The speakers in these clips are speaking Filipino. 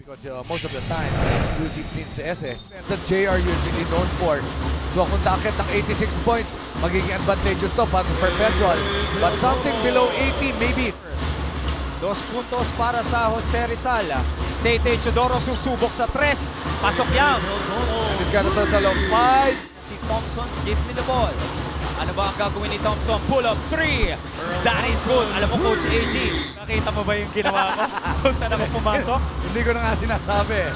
Because most of the time, UC teams sa SE, that's what JR usually known for. So kung takit ng 86 points, magiging advantageous to para sa Perpetual. But something below 80, maybe. 2 puntos para sa Jose Rizal. Tete Chodoro susubok sa 3. Pasok yan. He's got a total of 5. Si Thompson, give me the ball. Ano ba ang gagawin ni Thompson? Pull up 3. That is good. Alam mo, Coach AG, nakita mo ba yung ginawa ko? Kung saan ako pumasok? Hindi ko na nga sinasabi.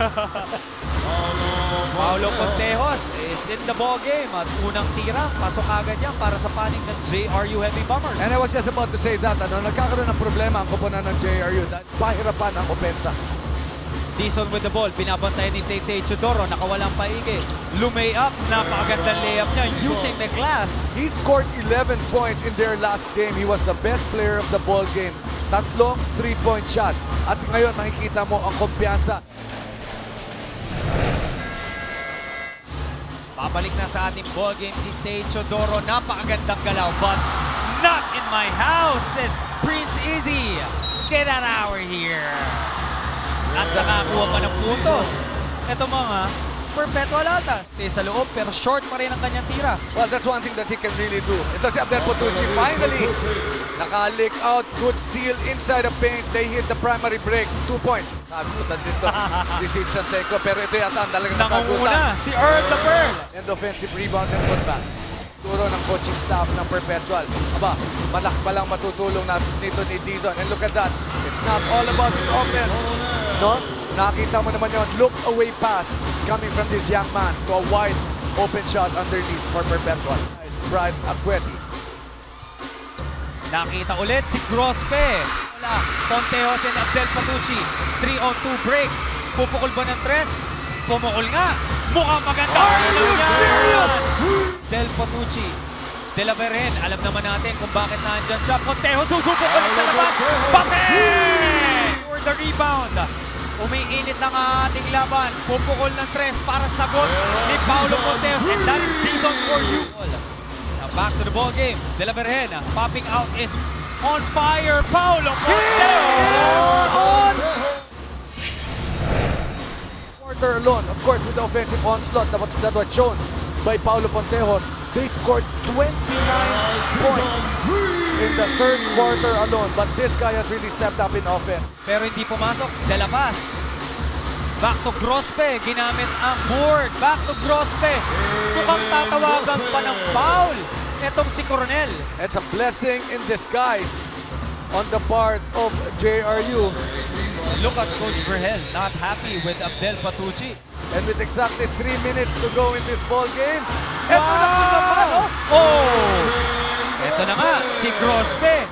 Paulo Contejos is in the ball game. At unang tira, pasok agad yan para sa paning ng JRU Heavy Bombers. And I was just about to say that, nagkakaroon ng problema ang koponan ng JRU dahil pahirapan ang opensa. Dizon with the ball, binabantayan ni Tete Chodoro, nakawalang paigi. Lumay up, napakagandang layup niya using the glass. He scored 11 points in their last game. He was the best player of the ball game. Tatlong 3-point shot. At ngayon makikita mo ang kumpiyansa. Babalik na sa ating ball game si Tete Chodoro, napakagandang galaw, but not in my house, says Prince Izzy. Get out of here. At nakakuha pa ng puntos. Ito mga Perpetual ata. Sa loob pero short pa rin ang kanyang tira. Well, that's one thing that he can really do. Ito si Abdel Potucci finally naka-lick out. Good seal inside the paint. They hit the primary break. 2 points. Sabi ko dito si Sid Santeco. Pero ito yata ang talagang Nangunguna si Earl the Pearl. And offensive rebounds and putbacks. Turo ng coaching staff ng Perpetual. Aba, malaki pa lang matutulong na nito ni Dizon. And look at that. It's not all about his offense. No? Nakita mo naman yun. Look away pass coming from this young man to a wide open shot underneath for Perpetual. Brian Acueti. Nakita ulit si Grospe. Wala. Contejos and Abdel Potucci. 3-on-2 break. Pupukol ba ng 3? Pumukol nga. Mukhang maganda. Del Potucci. De la Vergen. Alam naman natin kung bakit nandyan siya. Contejos susubok ulit sa laban. Bate! For the rebound. Umiinit ng ating laban. Pupukol ng 3 para sagot ni Paulo Contejos. And that is Dizon for you. Now back to the ball game. De la Vergen. Popping out is on fire. Paulo Contejos! Quarter alone, of course, with the offensive onslaught that was shown by Paulo Contejos. They scored 29 points in the third quarter alone. But this guy has really stepped up in offense. Pero hindi pumasok. De la Paz. Back to Grospe. Ginamit ang board. Back to Grospe. Mukhang tatawagan pa ng foul. Etong si Coronel. It's a blessing in disguise on the part of JRU. Look at Coach Vergel. Not happy with Abdel Potucci. And with exactly 3 minutes to go in this ball game. Eto na naman, Oh! Ito na nga, si Grospe.